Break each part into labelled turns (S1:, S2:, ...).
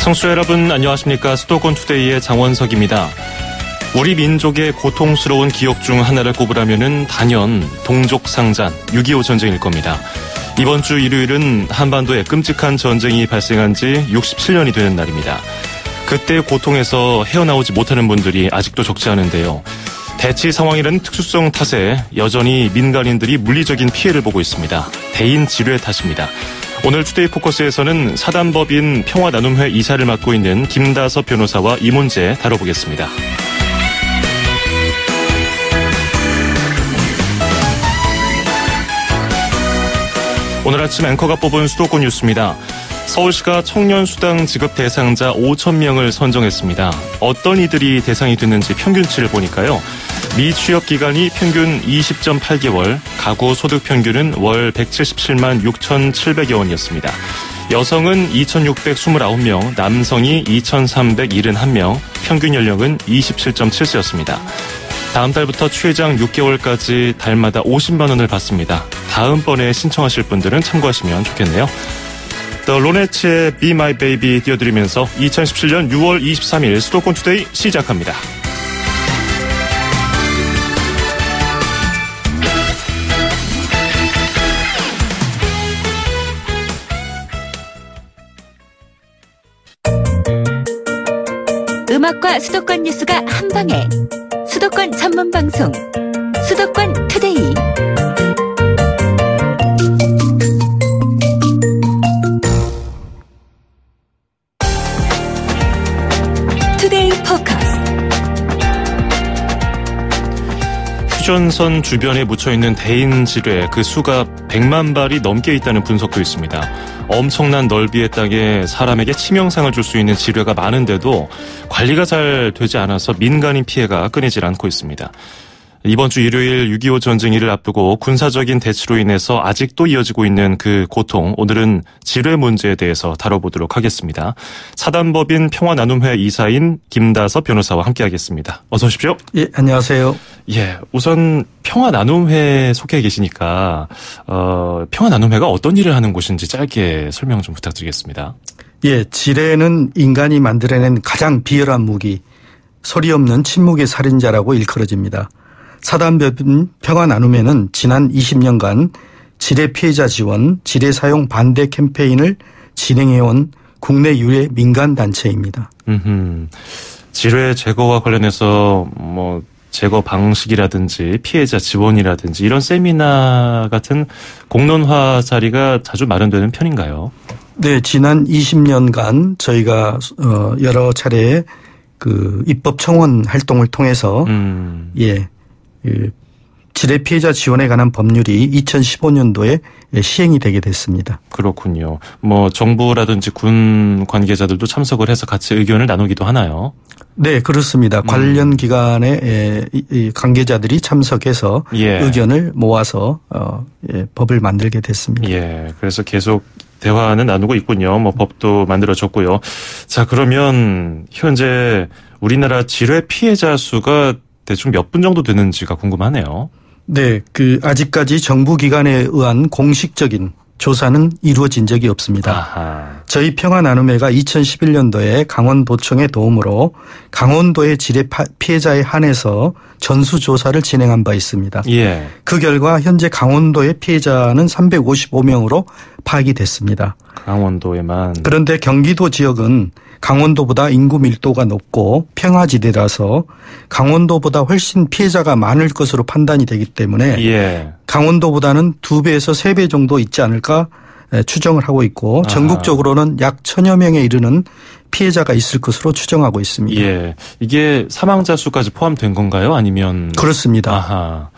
S1: 청취자 여러분 안녕하십니까. 수도권 투데이의 장원석입니다. 우리 민족의 고통스러운 기억 중 하나를 꼽으라면은 단연 동족상잔 6.25 전쟁일 겁니다. 이번 주 일요일은 한반도에 끔찍한 전쟁이 발생한 지 67년이 되는 날입니다. 그때 고통에서 헤어나오지 못하는 분들이 아직도 적지 않은데요. 대치 상황이라는 특수성 탓에 여전히 민간인들이 물리적인 피해를 보고 있습니다. 대인 지뢰 탓입니다. 오늘 투데이 포커스에서는 사단법인 평화나눔회 이사를 맡고 있는 김다섭 변호사와 이 문제 다뤄보겠습니다. 오늘 아침 앵커가 뽑은 수도권 뉴스입니다. 서울시가 청년수당 지급 대상자 5,000명을 선정했습니다. 어떤 이들이 대상이 됐는지 평균치를 보니까요. 미취업 기간이 평균 20.8개월, 가구 소득 평균은 월 177만 6,700여 원이었습니다. 여성은 2,629명, 남성이 2,371명, 평균 연령은 27.7세였습니다. 다음 달부터 최장 6개월까지 달마다 50만 원을 받습니다. 다음번에 신청하실 분들은 참고하시면 좋겠네요. The Ronettes Be My Baby 띄워드리면서 2017년 6월 23일 수도권 투데이 시작합니다.
S2: 음악과 수도권 뉴스가 한방에 수도권 전문 방송 수도권 투데이. 투데이 포커스.
S1: 휴전선 주변에 묻혀있는 대인 지뢰 그 수가 100만 발이 넘게 있다는 분석도 있습니다. 엄청난 넓이의 땅에 사람에게 치명상을 줄 수 있는 지뢰가 많은데도 관리가 잘 되지 않아서 민간인 피해가 끊이질 않고 있습니다. 이번 주 일요일 6.25 전쟁일을 앞두고 군사적인 대치로 인해서 아직도 이어지고 있는 그 고통, 오늘은 지뢰 문제에 대해서 다뤄보도록 하겠습니다. 사단법인 평화나눔회 이사인 김다섭 변호사와 함께하겠습니다. 어서 오십시오.
S3: 예, 안녕하세요.
S1: 예, 우선 평화나눔회 속해 계시니까 평화나눔회가 어떤 일을 하는 곳인지 짧게 설명 좀 부탁드리겠습니다.
S3: 예, 지뢰는 인간이 만들어낸 가장 비열한 무기, 소리 없는 침묵의 살인자라고 일컬어집니다. 사단법인 평화나눔회는 지난 20년간 지뢰 피해자 지원, 지뢰 사용 반대 캠페인을 진행해온 국내 유일 민간 단체입니다.
S1: 지뢰 제거와 관련해서 제거 방식이라든지 피해자 지원이라든지 이런 세미나 같은 공론화 자리가 자주 마련되는 편인가요?
S3: 네, 지난 20년간 저희가 여러 차례 그 입법 청원 활동을 통해서 지뢰 피해자 지원에 관한 법률이 2015년도에 시행이 되게 됐습니다.
S1: 그렇군요. 정부라든지 군 관계자들도 참석을 해서 같이 의견을 나누기도 하나요?
S3: 네, 그렇습니다. 관련 기관의 관계자들이 참석해서 의견을 모아서 법을 만들게 됐습니다.
S1: 예, 그래서 계속 대화는 나누고 있군요. 법도 만들어졌고요. 자, 그러면 현재 우리나라 지뢰 피해자 수가 대충 몇 분 정도 되는지가 궁금하네요.
S3: 네, 아직까지 정부 기관에 의한 공식적인 조사는 이루어진 적이 없습니다.
S1: 아하.
S3: 저희 평화나눔회가 2011년도에 강원도청의 도움으로 강원도의 지뢰 피해자에 한해서 전수조사를 진행한 바 있습니다.
S1: 예.
S3: 그 결과 현재 강원도의 피해자는 355명으로 파악이 됐습니다.
S1: 강원도에만.
S3: 그런데 경기도 지역은 강원도보다 인구 밀도가 높고 평화지대라서 강원도보다 훨씬 피해자가 많을 것으로 판단이 되기 때문에 강원도보다는 2배에서 3배 정도 있지 않을까 추정을 하고 있고 전국적으로는 약 1,000여 명에 이르는 피해자가 있을 것으로 추정하고 있습니다.
S1: 예, 이게 사망자 수까지 포함된 건가요? 아니면?
S3: 그렇습니다.
S1: 아하.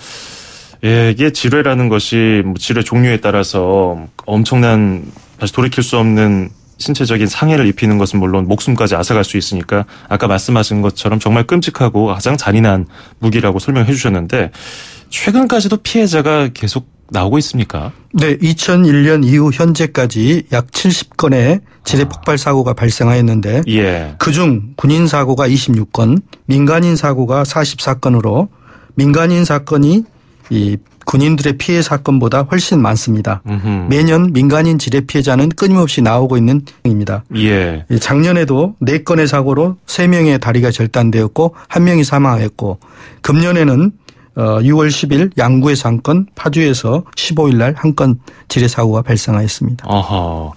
S1: 예, 이게 지뢰라는 것이 지뢰 종류에 따라서 엄청난 다시 돌이킬 수 없는 신체적인 상해를 입히는 것은 물론 목숨까지 앗아갈 수 있으니까 아까 말씀하신 것처럼 정말 끔찍하고 가장 잔인한 무기라고 설명해 주셨는데 최근까지도 피해자가 계속 나오고 있습니까?
S3: 네, 2001년 이후 현재까지 약 70건의 지뢰 폭발 사고가 발생하였는데 그중 군인 사고가 26건, 민간인 사고가 44건으로 민간인 사건이 군인들의 피해 사건보다 훨씬 많습니다. 매년 민간인 지뢰 피해자는 끊임없이 나오고 있는 입니다.
S1: 예.
S3: 작년에도 4건의 사고로 3명의 다리가 절단되었고 1명이 사망했고 금년에는 6월 10일 양구에서 1건, 파주에서 15일 날 1건 지뢰 사고가 발생하였습니다.
S1: 아하.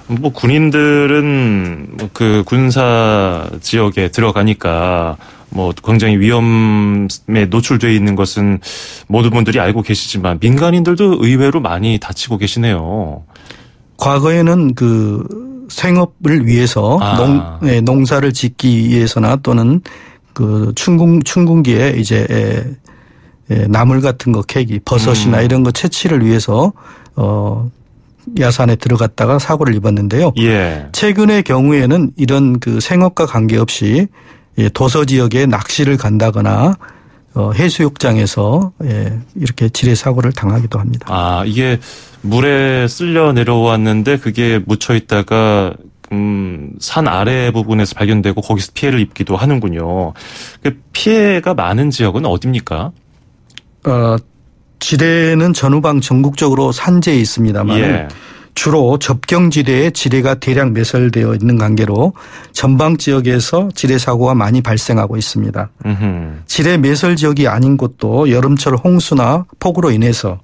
S1: 뭐 군인들은 그 군사 지역에 들어가니까 뭐 굉장히 위험에 노출되어 있는 것은 모든 분들이 알고 계시지만 민간인들도 의외로 많이 다치고 계시네요.
S3: 과거에는 그 생업을 위해서 농사를 짓기 위해서나 또는 그 춘궁기에 이제 나물 같은 거 캐기, 버섯이나 이런 거 채취를 위해서 야산에 들어갔다가 사고를 입었는데요.
S1: 예.
S3: 최근의 경우에는 이런 그 생업과 관계없이 도서 지역에 낚시를 간다거나 해수욕장에서 이렇게 지뢰 사고를 당하기도 합니다.
S1: 아, 이게 물에 쓸려 내려왔는데 그게 묻혀 있다가 산 아래 부분에서 발견되고 거기서 피해를 입기도 하는군요. 그 피해가 많은 지역은 어디입니까?
S3: 지뢰는 전후방 전국적으로 산재에 있습니다만
S1: 예.
S3: 주로 접경지대에 지뢰가 대량 매설되어 있는 관계로 전방 지역에서 지뢰 사고가 많이 발생하고 있습니다. 지뢰 매설 지역이 아닌 곳도 여름철 홍수나 폭우로 인해서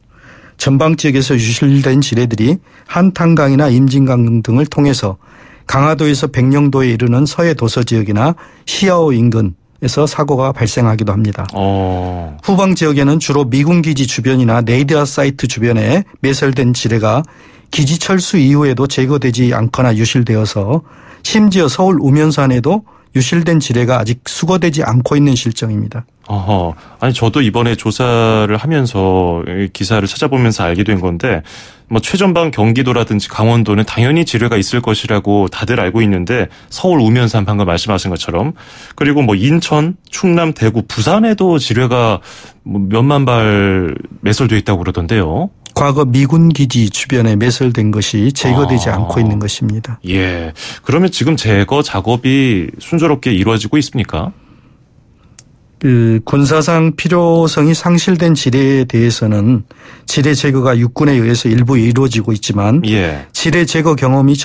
S3: 전방 지역에서 유실된 지뢰들이 한탄강이나 임진강 등을 통해서 강화도에서 백령도에 이르는 서해 도서 지역이나 시야호 인근에서 사고가 발생하기도 합니다. 후방 지역에는 주로 미군 기지 주변이나 레이더 사이트 주변에 매설된 지뢰가 기지 철수 이후에도 제거되지 않거나 유실되어서 심지어 서울 우면산에도 유실된 지뢰가 아직 수거되지 않고 있는 실정입니다.
S1: 아니 저도 이번에 조사를 하면서 기사를 찾아보면서 알게 된 건데 뭐 최전방 경기도라든지 강원도는 당연히 지뢰가 있을 것이라고 다들 알고 있는데 서울 우면산 방금 말씀하신 것처럼 그리고 뭐 인천, 충남, 대구, 부산에도 지뢰가 몇만 발 매설되어 있다고 그러던데요.
S3: 과거 미군 기지 주변에 매설된 것이 제거되지 않고 있는 것입니다.
S1: 예. 그러면 지금 제거 작업이 순조롭게 이루어지고 있습니까?
S3: 그 군사상 필요성이 상실된 지뢰에 대해서는 지뢰 제거가 육군에 의해서 일부 이루어지고 있지만
S1: 예.
S3: 지뢰 제거 경험이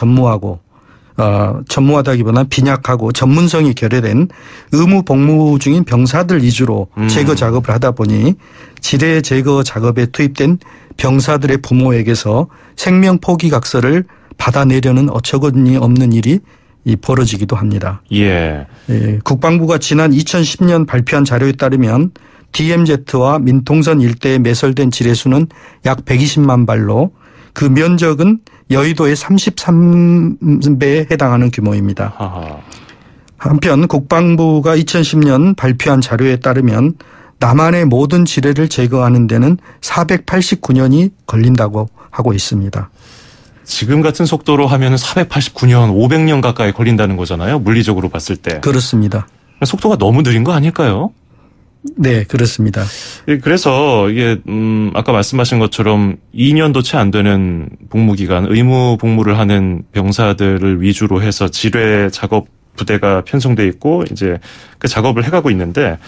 S3: 전무하다기보다 빈약하고 전문성이 결여된 의무 복무 중인 병사들 위주로 제거 작업을 하다 보니 지뢰 제거 작업에 투입된 병사들의 부모에게서 생명 포기 각서를 받아내려는 어처구니 없는 일이 벌어지기도 합니다.
S1: 예.
S3: 국방부가 지난 2010년 발표한 자료에 따르면 DMZ와 민통선 일대에 매설된 지뢰수는 약 120만 발로 그 면적은 여의도의 33배에 해당하는 규모입니다. 한편 국방부가 2010년 발표한 자료에 따르면 남한의 모든 지뢰를 제거하는 데는 489년이 걸린다고 하고 있습니다.
S1: 지금 같은 속도로 하면 489년, 500년 가까이 걸린다는 거잖아요. 물리적으로 봤을 때. 그렇습니다. 속도가 너무 느린 거 아닐까요?
S3: 네, 그렇습니다.
S1: 그래서 이게 아까 말씀하신 것처럼 2년도 채 안 되는 복무기간, 의무 복무를 하는 병사들을 위주로 해서 지뢰 작업 부대가 편성돼 있고 이제 그 작업을 해가고 있는데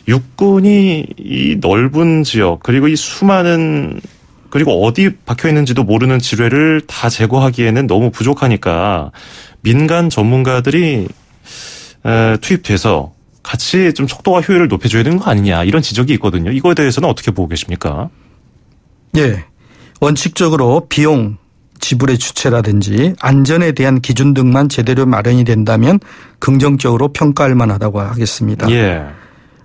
S1: 육군이 이 넓은 지역 그리고 이 수많은 그리고 어디 박혀 있는지도 모르는 지뢰를 다 제거하기에는 너무 부족하니까 민간 전문가들이 투입돼서 같이 좀 속도와 효율을 높여줘야 되는 거 아니냐 이런 지적이 있거든요. 이거에 대해서는 어떻게 보고 계십니까?
S3: 예, 원칙적으로 비용 지불의 주체라든지 안전에 대한 기준 등만 제대로 마련이 된다면 긍정적으로 평가할 만하다고 하겠습니다.
S1: 예.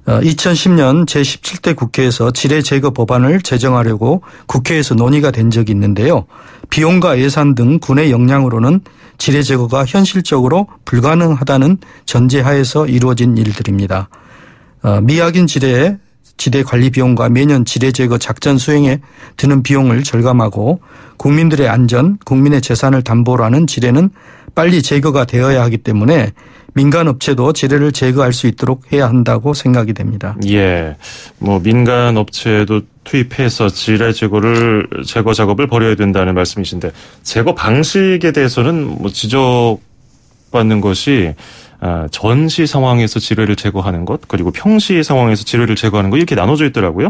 S3: 2010년 제17대 국회에서 지뢰 제거 법안을 제정하려고 국회에서 논의가 된 적이 있는데요. 비용과 예산 등 군의 역량으로는 지뢰 제거가 현실적으로 불가능하다는 전제하에서 이루어진 일들입니다. 미확인 지뢰 관리 비용과 매년 지뢰 제거 작전 수행에 드는 비용을 절감하고 국민들의 안전, 국민의 재산을 담보로 하는 지뢰는 빨리 제거가 되어야 하기 때문에 민간 업체도 지뢰를 제거할 수 있도록 해야 한다고 생각이 됩니다.
S1: 예. 뭐 민간 업체도 투입해서 지뢰 제거 작업을 벌여야 된다는 말씀이신데 제거 방식에 대해서는 뭐 지적받는 것이 전시 상황에서 지뢰를 제거하는 것 그리고 평시 상황에서 지뢰를 제거하는 것 이렇게 나눠져 있더라고요.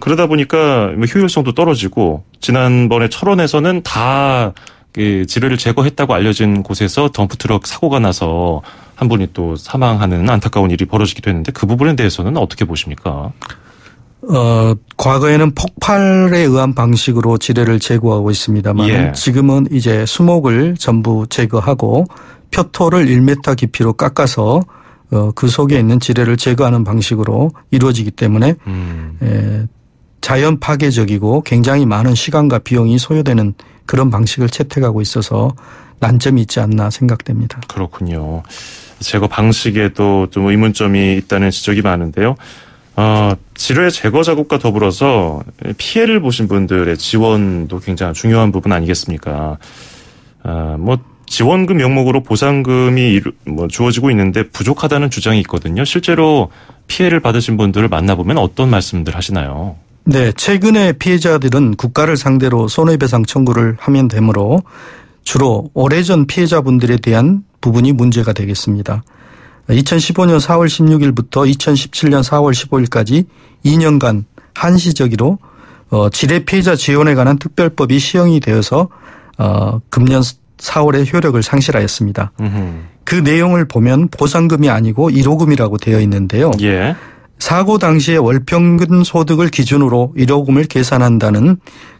S1: 그러다 보니까 효율성도 떨어지고 지난번에 철원에서는 다 지뢰를 제거했다고 알려진 곳에서 덤프트럭 사고가 나서 한 분이 또 사망하는 안타까운 일이 벌어지기도 했는데 그 부분에 대해서는 어떻게 보십니까?
S3: 과거에는 폭발에 의한 방식으로 지뢰를 제거하고 있습니다만 예. 지금은 이제 수목을 전부 제거하고 표토를 1m 깊이로 깎아서 그 속에 있는 지뢰를 제거하는 방식으로 이루어지기 때문에 자연 파괴적이고 굉장히 많은 시간과 비용이 소요되는 그런 방식을 채택하고 있어서 난점이 있지 않나 생각됩니다.
S1: 그렇군요. 제거 방식에도 좀 의문점이 있다는 지적이 많은데요. 지뢰 제거 작업과 더불어서 피해를 보신 분들의 지원도 굉장히 중요한 부분 아니겠습니까? 지원금 명목으로 보상금이 주어지고 있는데 부족하다는 주장이 있거든요. 실제로 피해를 받으신 분들을 만나보면 어떤 말씀들 하시나요?
S3: 네, 최근에 피해자들은 국가를 상대로 손해배상 청구를 하면 되므로 주로 오래전 피해자분들에 대한 부분이 문제가 되겠습니다. 2015년 4월 16일부터 2017년 4월 15일까지 2년간 한시적으로 지뢰 피해자 지원에 관한 특별법이 시행이 되어서 금년 4월에 효력을 상실하였습니다. 그 내용을 보면 보상금이 아니고 1호금이라고 되어 있는데요.
S1: 예.
S3: 사고 당시에 월평균 소득을 기준으로 1호금을 계산한다는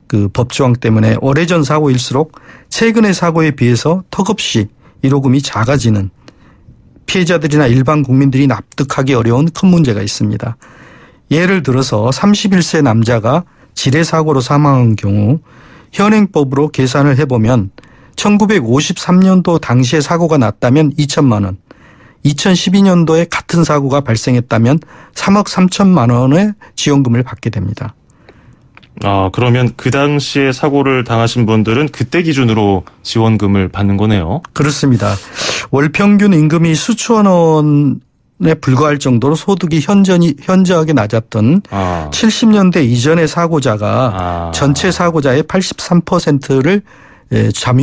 S3: 그 법조항 때문에 오래전 사고일수록 최근의 사고에 비해서 턱없이 1호금이 작아지는 피해자들이나 일반 국민들이 납득하기 어려운 큰 문제가 있습니다. 예를 들어서 31세 남자가 지뢰 사고로 사망한 경우 현행법으로 계산을 해보면 1953년도 당시에 사고가 났다면 2천만 원, 2012년도에 같은 사고가 발생했다면 3억 3천만 원의 지원금을 받게 됩니다.
S1: 그러면 그 당시에 사고를 당하신 분들은 그때 기준으로 지원금을 받는 거네요.
S3: 그렇습니다. 월 평균 임금이 수천 원에 불과할 정도로 소득이 현저하게 낮았던 70년대 이전의 사고자가 전체 사고자의 83%를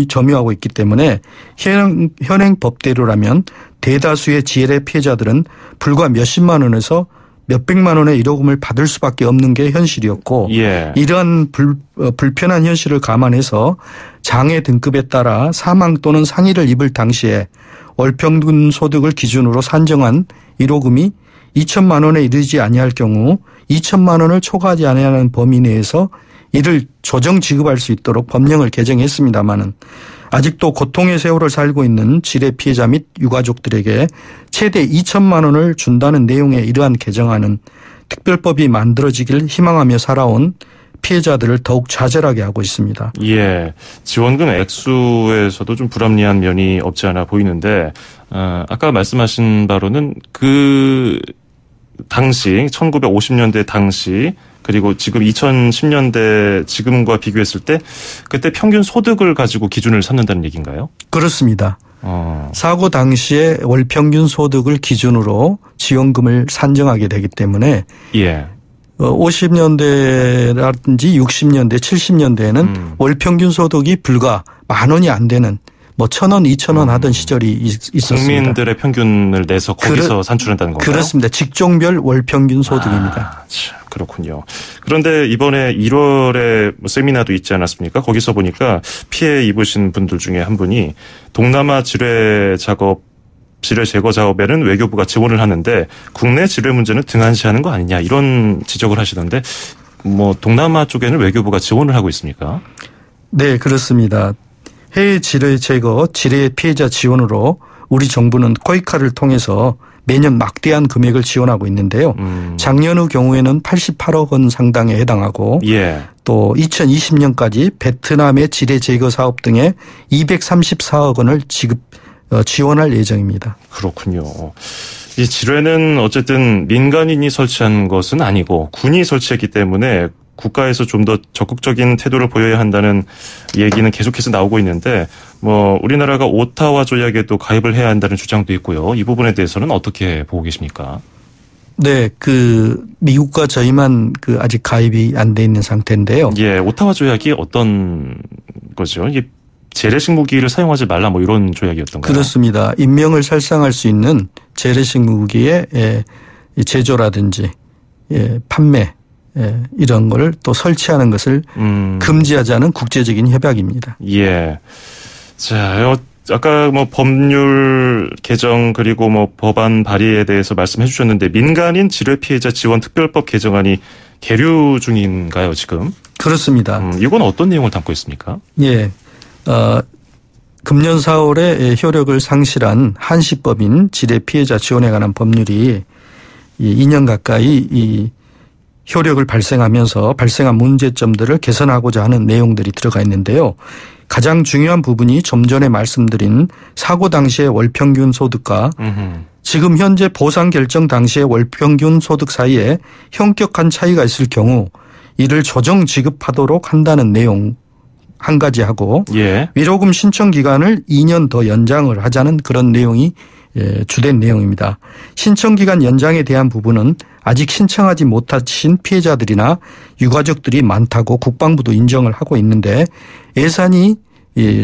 S3: 점유하고 있기 때문에 현행 법대로라면 대다수의 지뢰 피해자들은 불과 몇십만 원에서 몇백만 원의 1호금을 받을 수밖에 없는 게 현실이었고
S1: 예.
S3: 이러한 불편한 현실을 감안해서 장애 등급에 따라 사망 또는 상해를 입을 당시에 월평균 소득을 기준으로 산정한 1호금이 2천만 원에 이르지 아니할 경우 2천만 원을 초과하지 아니하는 범위 내에서 이를 조정 지급할 수 있도록 법령을 개정했습니다마는 아직도 고통의 세월을 살고 있는 지뢰 피해자 및 유가족들에게 최대 2천만 원을 준다는 내용의 이러한 개정안은 특별법이 만들어지길 희망하며 살아온 피해자들을 더욱 좌절하게 하고 있습니다.
S1: 예, 지원금 액수에서도 좀 불합리한 면이 없지 않아 보이는데 아까 말씀하신 바로는 그 당시 1950년대 당시 그리고 지금 2010년대 지금과 비교했을 때 그때 평균 소득을 가지고 기준을 삼는다는 얘기인가요?
S3: 그렇습니다. 사고 당시에 월 평균 소득을 기준으로 지원금을 산정하게 되기 때문에
S1: 예.
S3: 50년대라든지 60년대, 70년대에는 월 평균 소득이 불과 10,000원이 안 되는 1,000원, 2,000원 하던 시절이 있었습니다.
S1: 국민들의 평균을 내서 거기서 산출한다는 건가요?
S3: 그렇습니다. 직종별 월 평균 소득입니다.
S1: 그렇군요. 그런데 이번에 1월에 세미나도 있지 않았습니까? 거기서 보니까 피해 입으신 분들 중에 한 분이 동남아 지뢰 제거 작업에는 외교부가 지원을 하는데 국내 지뢰 문제는 등한시하는 거 아니냐 이런 지적을 하시던데 동남아 쪽에는 외교부가 지원을 하고 있습니까?
S3: 네, 그렇습니다. 해외 지뢰 제거, 지뢰 피해자 지원으로 우리 정부는 코이카를 통해서 매년 막대한 금액을 지원하고 있는데요. 작년의 경우에는 88억 원 상당에 해당하고
S1: 예.
S3: 또 2020년까지 베트남의 지뢰 제거 사업 등에 234억 원을 지원할 예정입니다.
S1: 그렇군요. 이 지뢰는 어쨌든 민간인이 설치한 것은 아니고 군이 설치했기 때문에 국가에서 좀 더 적극적인 태도를 보여야 한다는 얘기는 계속해서 나오고 있는데 우리나라가 오타와 조약에도 가입을 해야 한다는 주장도 있고요. 이 부분에 대해서는 어떻게 보고 계십니까?
S3: 네, 미국과 저희만 아직 가입이 안 돼 있는 상태인데요.
S1: 예, 오타와 조약이 어떤 거죠? 이게 재래식 무기를 사용하지 말라 이런 조약이었던가요?
S3: 그렇습니다. 인명을 살상할 수 있는 재래식 무기의 제조라든지 판매 이런 걸 또 설치하는 것을 금지하자는 국제적인 협약입니다.
S1: 예. 자, 아까 뭐 법률 개정 그리고 뭐 법안 발의에 대해서 말씀해 주셨는데 민간인 질회 피해자 지원 특별법 개정안이 계류 중인가요, 지금?
S3: 그렇습니다.
S1: 이건 어떤 내용을 담고 있습니까?
S3: 예. 금년 4월에 효력을 상실한 한시법인 질회 피해자 지원에 관한 법률이 2년 가까이 이 효력을 발생하면서 발생한 문제점들을 개선하고자 하는 내용들이 들어가 있는데요. 가장 중요한 부분이 좀 전에 말씀드린 사고 당시의 월평균 소득과 지금 현재 보상 결정 당시의 월평균 소득 사이에 현격한 차이가 있을 경우 이를 조정 지급하도록 한다는 내용 한 가지 하고 예. 위로금 신청 기간을 2년 더 연장을 하자는 그런 내용이 주된 내용입니다. 신청 기간 연장에 대한 부분은 아직 신청하지 못하신 피해자들이나 유가족들이 많다고 국방부도 인정을 하고 있는데 예산이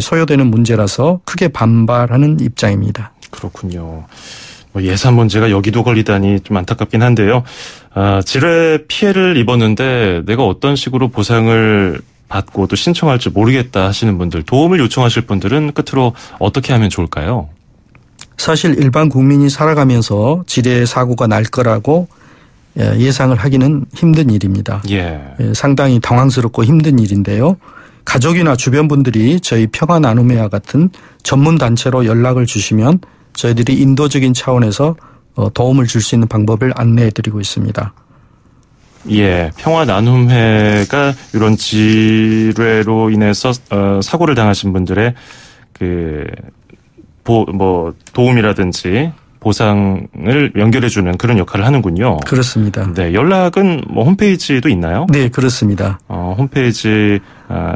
S3: 소요되는 문제라서 크게 반발하는 입장입니다.
S1: 그렇군요. 예산 문제가 여기도 걸리다니 좀 안타깝긴 한데요. 질회 피해를 입었는데 내가 어떤 식으로 보상을 받고 또 신청할지 모르겠다 하시는 분들, 도움을 요청하실 분들은 끝으로 어떻게 하면 좋을까요?
S3: 사실 일반 국민이 살아가면서 질회 사고가 날 거라고 예상을 하기는 힘든 일입니다. 예. 상당히 당황스럽고 힘든 일인데요. 가족이나 주변 분들이 저희 평화나눔회와 같은 전문 단체로 연락을 주시면 저희들이 인도적인 차원에서 도움을 줄 수 있는 방법을 안내해 드리고 있습니다.
S1: 예, 평화나눔회가 이런 질회로 인해서 사고를 당하신 분들의 도움이라든지 보상을 연결해주는 그런 역할을 하는군요.
S3: 그렇습니다.
S1: 네, 연락은 뭐 홈페이지도 있나요?
S3: 네, 그렇습니다.
S1: 홈페이지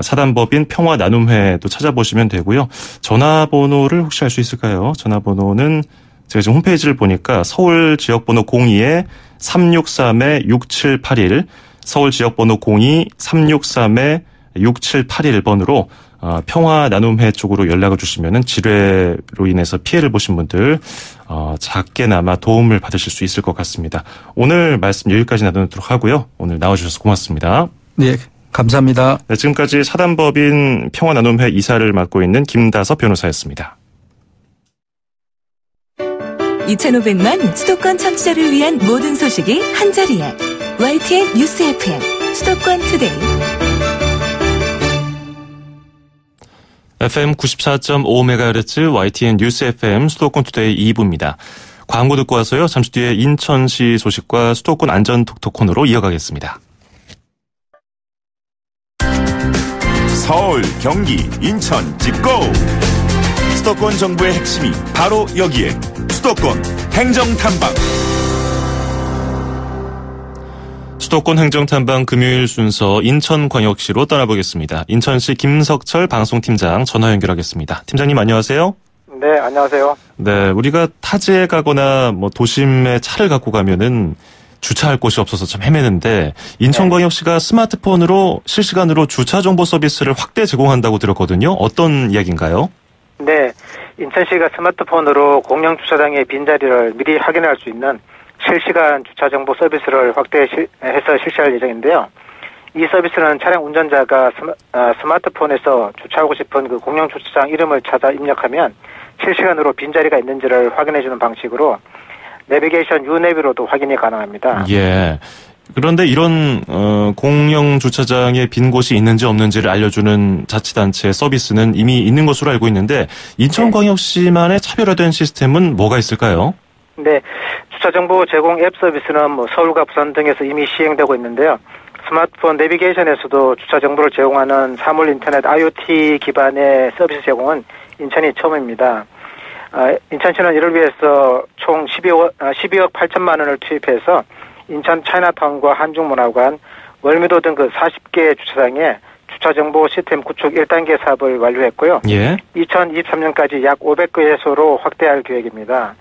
S1: 사단법인 평화나눔회도 찾아보시면 되고요. 전화번호를 혹시 알 수 있을까요? 전화번호는 제가 지금 홈페이지를 보니까 서울 지역번호 02-363-6781, 서울 지역번호 02-363-6781번으로 평화나눔회 쪽으로 연락을 주시면은 질회로 인해서 피해를 보신 분들 작게나마 도움을 받으실 수 있을 것 같습니다. 오늘 말씀 여기까지 나누도록 하고요. 오늘 나와주셔서 고맙습니다.
S3: 네, 감사합니다.
S1: 네, 지금까지 사단법인 평화나눔회 이사를 맡고 있는 김다섭 변호사였습니다.
S2: 2,500만 수도권 청취자를 위한 모든 소식이 한자리에 YTN 뉴스 FM 수도권 투데이.
S1: FM 94.5MHz YTN 뉴스 FM 수도권 투데이 2부입니다. 광고 듣고 와서요. 잠시 뒤에 인천시 소식과 수도권 안전 톡톡 코너로 이어가겠습니다.
S4: 서울, 경기, 인천 찍고! 수도권 정부의 핵심이 바로 여기에 수도권 행정탐방.
S1: 수도권 행정탐방 금요일 순서 인천광역시로 떠나보겠습니다. 인천시 김석철 방송팀장 전화 연결하겠습니다. 팀장님 안녕하세요.
S5: 네, 안녕하세요.
S1: 네, 우리가 타지에 가거나 뭐 도심에 차를 갖고 가면은 주차할 곳이 없어서 참 헤매는데 인천광역시가 스마트폰으로 실시간으로 주차 정보 서비스를 확대 제공한다고 들었거든요. 어떤 이야기인가요?
S5: 네, 인천시가 스마트폰으로 공영 주차장의 빈자리를 미리 확인할 수 있는 실시간 주차 정보 서비스를 확대해서 실시할 예정인데요. 이 서비스는 차량 운전자가 스마트폰에서 주차하고 싶은 그 공영 주차장 이름을 찾아 입력하면 실시간으로 빈자리가 있는지를 확인해주는 방식으로 내비게이션 유네비로도 확인이 가능합니다.
S1: 예. 그런데 이런 공영 주차장에 빈 곳이 있는지 없는지를 알려주는 자치단체 서비스는 이미 있는 것으로 알고 있는데 인천광역시만의 차별화된 시스템은 뭐가 있을까요?
S5: 네, 주차정보 제공 앱 서비스는 뭐 서울과 부산 등에서 이미 시행되고 있는데요. 스마트폰 내비게이션에서도 주차 정보를 제공하는 사물 인터넷 IoT 기반의 서비스 제공은 인천이 처음입니다. 인천시는 이를 위해서 총 12억 8천만 원을 투입해서 인천 차이나타운과 한중문화관, 월미도 등 그 40개 주차장에 주차정보 시스템 구축 1단계 사업을 완료했고요. 예. 2023년까지 약 500개소로 확대할 계획입니다.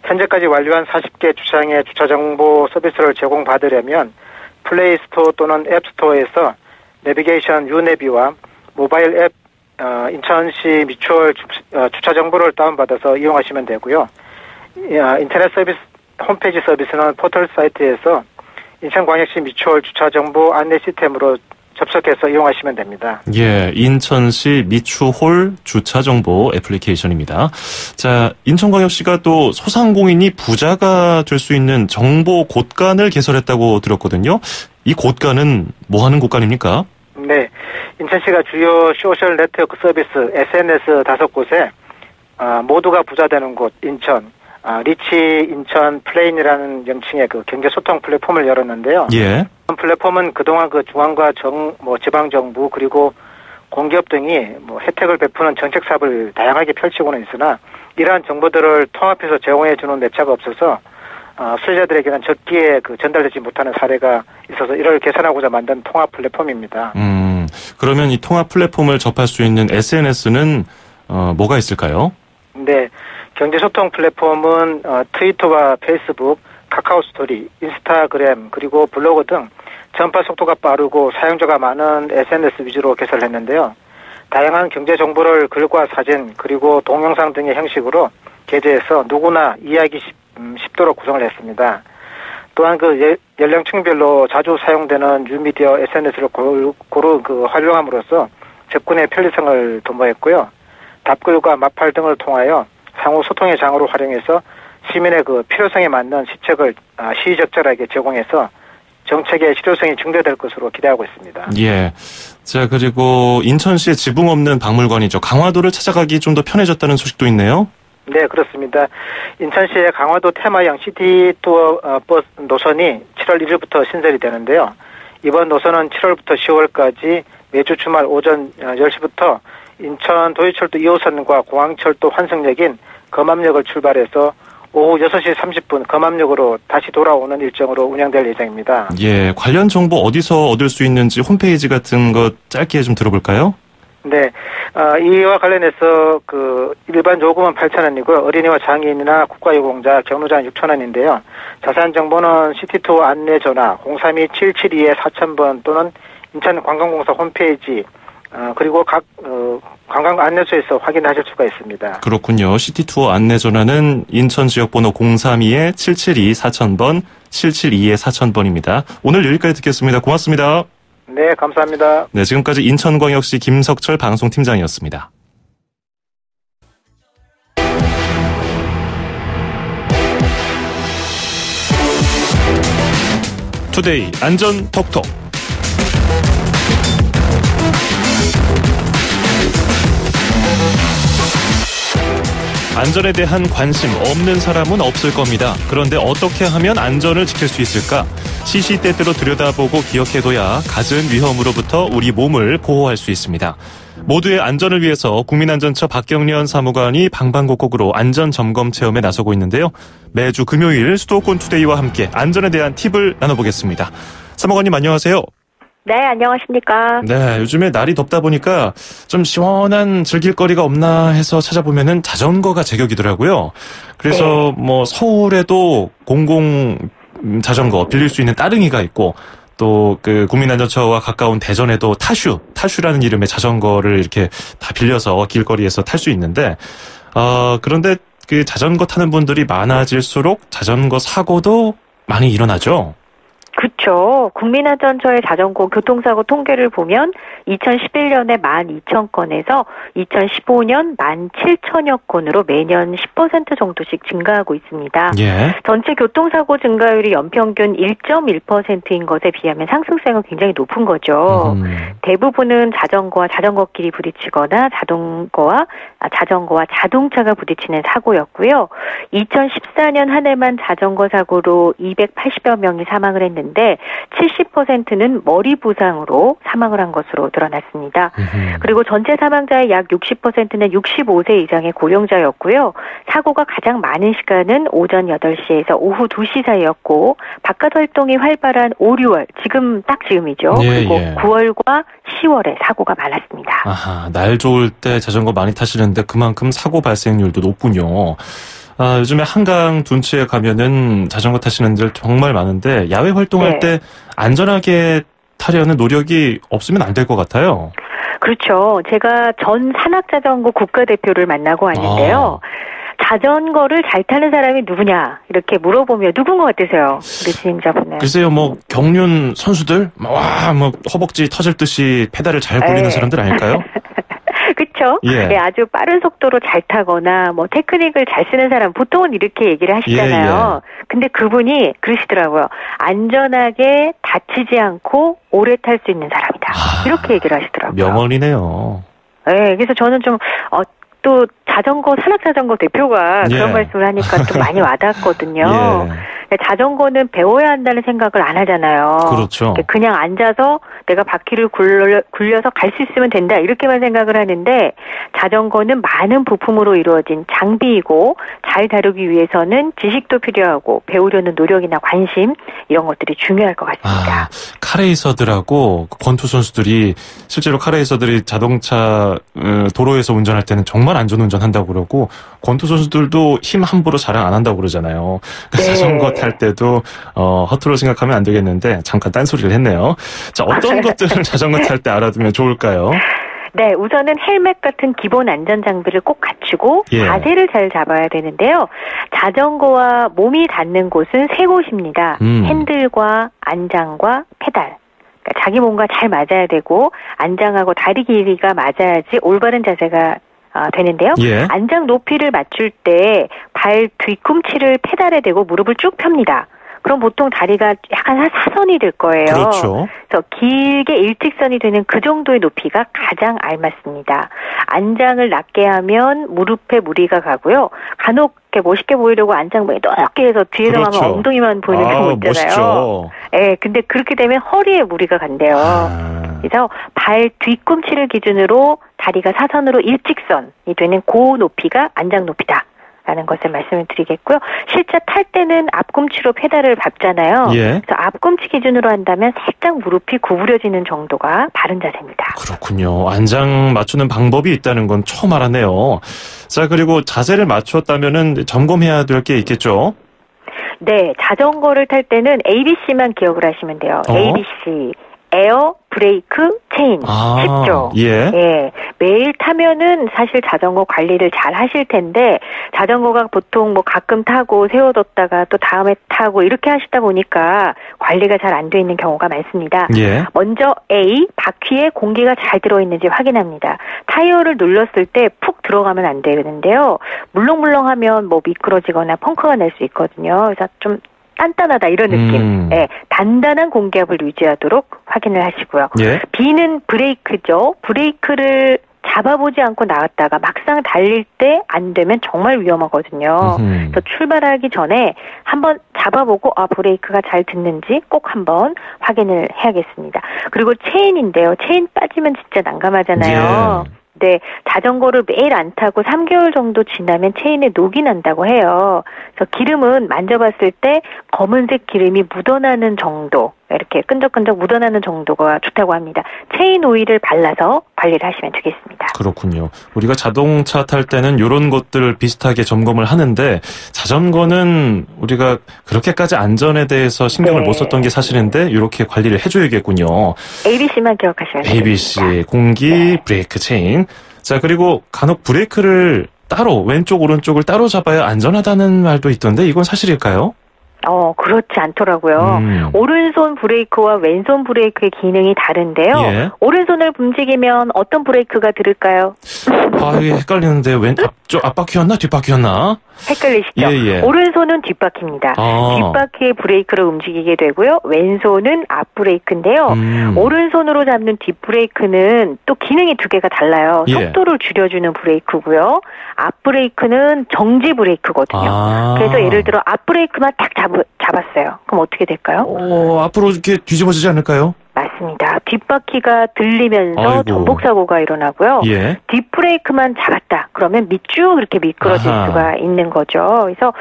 S5: 현재까지 완료한 40개 주차장의 주차정보 서비스를 제공받으려면 플레이스토어 또는 앱스토어에서 내비게이션 유네비와 모바일 앱 인천시 미추얼 주차 정보를 다운받아서 이용하시면 되고요. 인터넷 서비스 홈페이지 서비스는 포털 사이트에서 인천광역시 미추홀 주차정보 안내 시스템으로 접속해서 이용하시면 됩니다.
S1: 예, 인천시 미추홀 주차정보 애플리케이션입니다. 자, 인천광역시가 또 소상공인이 부자가 될 수 있는 정보 곳간을 개설했다고 들었거든요. 이 곳간은 뭐 하는 곳간입니까?
S5: 네, 인천시가 주요 소셜 네트워크 서비스 SNS 5곳에 모두가 부자 되는 곳 인천, 리치 인천 플레인이라는 명칭의 그 경제 소통 플랫폼을 열었는데요.
S1: 예.
S5: 플랫폼은 그동안 그 중앙과 지방 정부 그리고 공기업 등이 혜택을 베푸는 정책 사업을 다양하게 펼치고는 있으나 이러한 정보들을 통합해서 제공해 주는 매체가 없어서 수혜자들에게는 적기에 전달되지 못하는 사례가 있어서 이를 개선하고자 만든 통합 플랫폼입니다.
S1: 그러면 이 통합 플랫폼을 접할 수 있는 SNS는 뭐가 있을까요?
S5: 네, 경제소통 플랫폼은 트위터와 페이스북, 카카오 스토리, 인스타그램 그리고 블로그 등 전파 속도가 빠르고 사용자가 많은 SNS 위주로 개설했는데요. 다양한 경제 정보를 글과 사진 그리고 동영상 등의 형식으로 게재해서 누구나 이해하기 쉽도록 구성을 했습니다. 또한 연령층별로 자주 사용되는 뉴미디어 SNS를 고루 활용함으로써 접근의 편리성을 도모했고요. 답글과 마팔 등을 통하여 상호 소통의 장으로 활용해서 시민의 필요성에 맞는 시책을 시의적절하게 제공해서 정책의 실효성이 증대될 것으로 기대하고 있습니다.
S1: 예. 자, 그리고 인천시의 지붕 없는 박물관이죠. 강화도를 찾아가기 좀 더 편해졌다는 소식도 있네요.
S5: 네, 그렇습니다. 인천시의 강화도 테마형 시티 투어 버스 노선이 7월 1일부터 신설이 되는데요. 이번 노선은 7월부터 10월까지 매주 주말 오전 10시부터 인천 도의철도 2호선과 공항철도 환승역인 검암역을 출발해서 오후 6시 30분 검암역으로 다시 돌아오는 일정으로 운영될 예정입니다. 예,
S1: 관련 정보 어디서 얻을 수 있는지 홈페이지 같은 것 짧게 좀 들어볼까요?
S5: 네, 이와 관련해서 일반 요금은 8,000원이고요. 어린이와 장애인이나 국가유공자, 경로자는 6,000원인데요. 자세한 정보는 시티투어 안내 전화 032-772-4000번 또는 인천관광공사 홈페이지 그리고 각 관광 안내소에서 확인하실 수가 있습니다.
S1: 그렇군요. 시티투어 안내 전화는 인천 지역번호 032-772-4000번, 772-4000번입니다. 오늘 여기까지 듣겠습니다. 고맙습니다.
S5: 네, 감사합니다.
S1: 네, 지금까지 인천광역시 김석철 방송팀장이었습니다. 투데이 안전 톡톡. 안전에 대한 관심 없는 사람은 없을 겁니다. 그런데 어떻게 하면 안전을 지킬 수 있을까? 시시때때로 들여다보고 기억해둬야 갖은 위험으로부터 우리 몸을 보호할 수 있습니다. 모두의 안전을 위해서 국민안전처 박경련 사무관이 방방곡곡으로 안전점검 체험에 나서고 있는데요. 매주 금요일 수도권 투데이와 함께 안전에 대한 팁을 나눠보겠습니다. 사무관님 안녕하세요.
S6: 네, 안녕하십니까.
S1: 네, 요즘에 날이 덥다 보니까 좀 시원한 즐길거리가 없나 해서 찾아보면은 자전거가 제격이더라고요. 그래서 네. 서울에도 공공 자전거 빌릴 수 있는 따릉이가 있고 또 국민안전처와 가까운 대전에도 타슈라는 이름의 자전거를 이렇게 다 빌려서 길거리에서 탈 수 있는데 그런데 자전거 타는 분들이 많아질수록 자전거 사고도 많이 일어나죠.
S6: 그렇죠. 국민안전처의 자전거 교통사고 통계를 보면 2011년에 12,000건에서 2015년 17,000여 건으로 매년 10% 정도씩 증가하고 있습니다. 예. 전체 교통사고 증가율이 연평균 1.1%인 것에 비하면 상승세가 굉장히 높은 거죠. 대부분은 자전거와 자전거끼리 부딪히거나 자전거와 자동차가 부딪히는 사고였고요. 2014년 한 해만 자전거 사고로 280여 명이 사망을 했는데 70%는 머리 부상으로 사망을 한 것으로 드러났습니다. 그리고 전체 사망자의 약 60%는 65세 이상의 고령자였고요. 사고가 가장 많은 시간은 오전 8시에서 오후 2시 사이였고 바깥 활동이 활발한 5, 6월, 지금이죠. 예, 그리고 예. 9월과 10월에 사고가 많았습니다.
S1: 아하, 날 좋을 때 자전거 많이 타시는데 그만큼 사고 발생률도 높군요. 요즘에 한강 둔치에 가면은 자전거 타시는 분들 정말 많은데 야외 활동할 때 안전하게 타려는 노력이 없으면 안 될 것 같아요.
S6: 그렇죠. 제가 전 산악자전거 국가대표를 만나고 왔는데요. 자전거를 잘 타는 사람이 누구냐 이렇게 물어보면 누군 것 같으세요? 우리 진행자분은.
S1: 글쎄요, 뭐 경륜 선수들, 뭐 허벅지 터질 듯이 페달을 잘 굴리는 사람들 아닐까요?
S6: 그렇죠.
S1: 예.
S6: 네, 아주 빠른 속도로 잘 타거나 뭐 테크닉을 잘 쓰는 사람 보통은 이렇게 얘기를 하시잖아요.
S1: 예.
S6: 근데 그분이 그러시더라고요. 안전하게 다치지 않고 오래 탈 수 있는 사람이다. 이렇게 얘기를 하시더라고요.
S1: 명언이네요.
S6: 네, 그래서 저는 좀 또 산악자전거 대표가
S1: 예.
S6: 그런 말씀을 하니까 좀 많이 와닿았거든요.
S1: 예.
S6: 자전거는 배워야 한다는 생각을 안 하잖아요.
S1: 그렇죠.
S6: 그냥 앉아서 내가 바퀴를 굴려서 갈 수 있으면 된다 이렇게만 생각을 하는데 자전거는 많은 부품으로 이루어진 장비이고 잘 다루기 위해서는 지식도 필요하고 배우려는 노력이나 관심 이런 것들이 중요할 것 같습니다.
S1: 카레이서들하고 권투 선수들이 실제로 카레이서들이 자동차 도로에서 운전할 때는 정말 안전운전한다고 그러고 권투 선수들도 힘 함부로 자랑 안 한다고 그러잖아요.
S6: 네.
S1: 자전거 탈 때도 허투루 생각하면 안 되겠는데 잠깐 딴소리를 했네요. 자, 어떤 것들을 자전거 탈 때 알아두면 좋을까요?
S6: 네, 우선은 헬멧 같은 기본 안전 장비를 꼭 갖추고
S1: 예.
S6: 자세를 잘 잡아야 되는데요. 자전거와 몸이 닿는 곳은 세 곳입니다. 핸들과 안장과 페달. 그러니까 자기 몸과 잘 맞아야 되고 안장하고 다리 길이가 맞아야지 올바른 자세가 되는데요.
S1: 예.
S6: 안장 높이를 맞출 때 발 뒤꿈치를 페달에 대고 무릎을 쭉 펴니다. 그럼 보통 다리가 약간 사선이 될 거예요.
S1: 그렇죠.
S6: 그래서 길게 일직선이 되는 그 정도의 높이가 가장 알맞습니다. 안장을 낮게 하면 무릎에 무리가 가고요. 간혹 이렇게 멋있게 보이려고 안장 높게 해서 뒤에서
S1: 그렇죠.
S6: 하면 엉덩이만 보이는 경우 있잖아요.
S1: 멋있죠.
S6: 네, 근데 그렇게 되면 허리에 무리가 간대요. 그래서 발 뒤꿈치를 기준으로 다리가 사선으로 일직선이 되는 그 높이가 안장 높이다. 라는 것을 말씀을 드리겠고요. 실제 탈 때는 앞꿈치로 페달을 밟잖아요.
S1: 예.
S6: 그래서 앞꿈치 기준으로 한다면 살짝 무릎이 구부려지는 정도가 바른 자세입니다.
S1: 그렇군요. 안장 맞추는 방법이 있다는 건 처음 알았네요. 자, 그리고 자세를 맞췄다면은 점검해야 될 게 있겠죠?
S6: 네, 자전거를 탈 때는 ABC만 기억을 하시면 돼요. ABC. 에어, 브레이크, 체인. 쉽죠?
S1: 예.
S6: 예. 매일 타면은 사실 자전거 관리를 잘 하실 텐데, 자전거가 보통 뭐 가끔 타고 세워뒀다가 또 다음에 타고 이렇게 하시다 보니까 관리가 잘 안 돼 있는 경우가 많습니다.
S1: 예.
S6: 먼저 A, 바퀴에 공기가 잘 들어있는지 확인합니다. 타이어를 눌렀을 때 푹 들어가면 안 되는데요. 물렁물렁하면 뭐 미끄러지거나 펑크가 날 수 있거든요. 그래서 좀 단단하다 이런 느낌. 네, 단단한 공기압을 유지하도록 확인을 하시고요.
S1: 예.
S6: B는 브레이크죠. 브레이크를 잡아보지 않고 나왔다가 막상 달릴 때 안 되면 정말 위험하거든요. 그래서 출발하기 전에 한번 잡아보고 브레이크가 잘 듣는지 꼭 한번 확인을 해야겠습니다. 그리고 체인인데요. 체인 빠지면 진짜 난감하잖아요.
S1: 예.
S6: 네, 자전거를 매일 안 타고 3개월 정도 지나면 체인에 녹이 난다고 해요. 그래서 기름은 만져봤을 때 검은색 기름이 묻어나는 정도, 이렇게 끈적끈적 묻어나는 정도가 좋다고 합니다. 체인 오일을 발라서 관리를 하시면 되겠습니다.
S1: 그렇군요. 우리가 자동차 탈 때는 이런 것들 비슷하게 점검을 하는데 자전거는 우리가 그렇게까지 안전에 대해서 신경을 못 썼던 게 사실인데 이렇게 관리를 해줘야겠군요.
S6: ABC만 기억하시면 되겠습니다.
S1: ABC, 공기, 브레이크, 체인. 자, 그리고 간혹 브레이크를 따로 왼쪽 오른쪽을 따로 잡아야 안전하다는 말도 있던데 이건 사실일까요?
S6: 그렇지 않더라고요. 오른손 브레이크와 왼손 브레이크의 기능이 다른데요.
S1: 예.
S6: 오른손을 움직이면 어떤 브레이크가 들을까요?
S1: 이게 헷갈리는데 앞바퀴였나 뒷바퀴였나?
S6: 헷갈리시죠?
S1: 예.
S6: 오른손은 뒷바퀴입니다. 뒷바퀴의 브레이크를 움직이게 되고요. 왼손은 앞브레이크인데요. 오른손으로 잡는 뒷브레이크는 또 기능이 두 개가 달라요.
S1: 예.
S6: 속도를 줄여주는 브레이크고요. 앞브레이크는 정지 브레이크거든요. 그래서 예를 들어 앞브레이크만 딱 잡았어요. 그럼 어떻게 될까요?
S1: 앞으로 이렇게 뒤집어지지 않을까요?
S6: 맞습니다. 뒷바퀴가 들리면서
S1: 아이고.
S6: 전복사고가 일어나고요.
S1: 예.
S6: 뒷브레이크만 잡았다. 그러면 밑쭉 이렇게 미끄러질 수가 있는 거죠. 그래서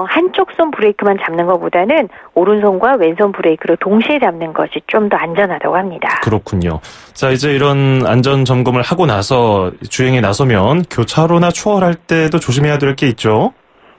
S6: 한쪽 손 브레이크만 잡는 것보다는 오른손과 왼손 브레이크를 동시에 잡는 것이 좀 더 안전하다고 합니다.
S1: 그렇군요. 자, 이제 이런 안전 점검을 하고 나서 주행에 나서면 교차로나 추월할 때도 조심해야 될 게 있죠?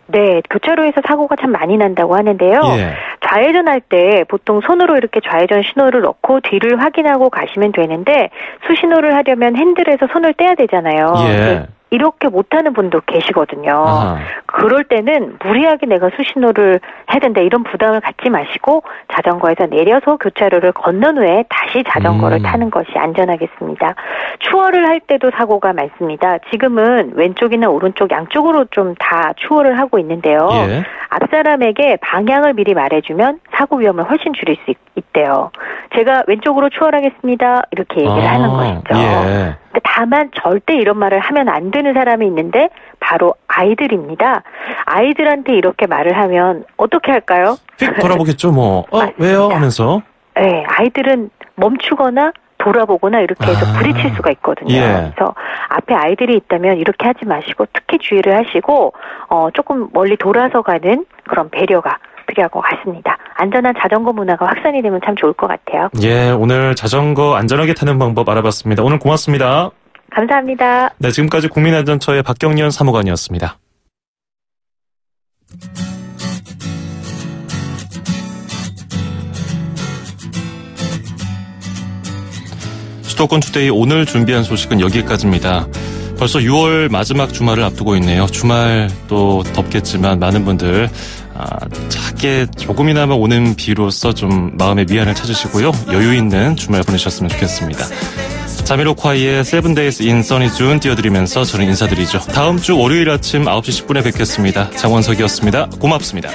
S6: 네, 교차로에서 사고가 참 많이 난다고 하는데요.
S1: 예.
S6: 좌회전할 때 보통 손으로 이렇게 좌회전 신호를 넣고 뒤를 확인하고 가시면 되는데 수신호를 하려면 핸들에서 손을 떼야 되잖아요.
S1: 예.
S6: 이렇게 못하는 분도 계시거든요.
S1: 아하.
S6: 그럴 때는 무리하게 내가 수신호를 해야 된다 이런 부담을 갖지 마시고 자전거에서 내려서 교차로를 건넌 후에 다시 자전거를 타는 것이 안전하겠습니다. 추월을 할 때도 사고가 많습니다. 지금은 왼쪽이나 오른쪽 양쪽으로 좀 다 추월을 하고 있는데요.
S1: 예.
S6: 앞사람에게 방향을 미리 말해주면 사고 위험을 훨씬 줄일 수 있대요. 제가 왼쪽으로 추월하겠습니다. 이렇게 얘기를 하는 것이죠.
S1: 예.
S6: 다만 절대 이런 말을 하면 안 되는 사람이 있는데 바로 아이들입니다. 아이들한테 이렇게 말을 하면 어떻게 할까요?
S1: 휙 돌아보겠죠, 뭐. 왜요? 하면서.
S6: 네, 아이들은 멈추거나 돌아보거나 이렇게 해서 부딪힐 수가 있거든요.
S1: 예.
S6: 그래서 앞에 아이들이 있다면 이렇게 하지 마시고 특히 주의를 하시고 조금 멀리 돌아서 가는 그런 배려가 필요할 것 같습니다. 안전한 자전거 문화가 확산이 되면 참 좋을 것 같아요.
S1: 예, 오늘 자전거 안전하게 타는 방법 알아봤습니다. 오늘 고맙습니다.
S6: 감사합니다.
S1: 네, 지금까지 국민안전처의 박경련 사무관이었습니다. 수도권 투데이 오늘 준비한 소식은 여기까지입니다. 벌써 6월 마지막 주말을 앞두고 있네요. 주말 또 덥겠지만 많은 분들 작게 조금이나마 오는 비로써 좀 마음의 위안을 찾으시고요. 여유 있는 주말 보내셨으면 좋겠습니다. 자미로콰이의 7 Days in Sunny June 띄워드리면서 저는 인사드리죠. 다음 주 월요일 아침 9시 10분에 뵙겠습니다. 장원석이었습니다. 고맙습니다.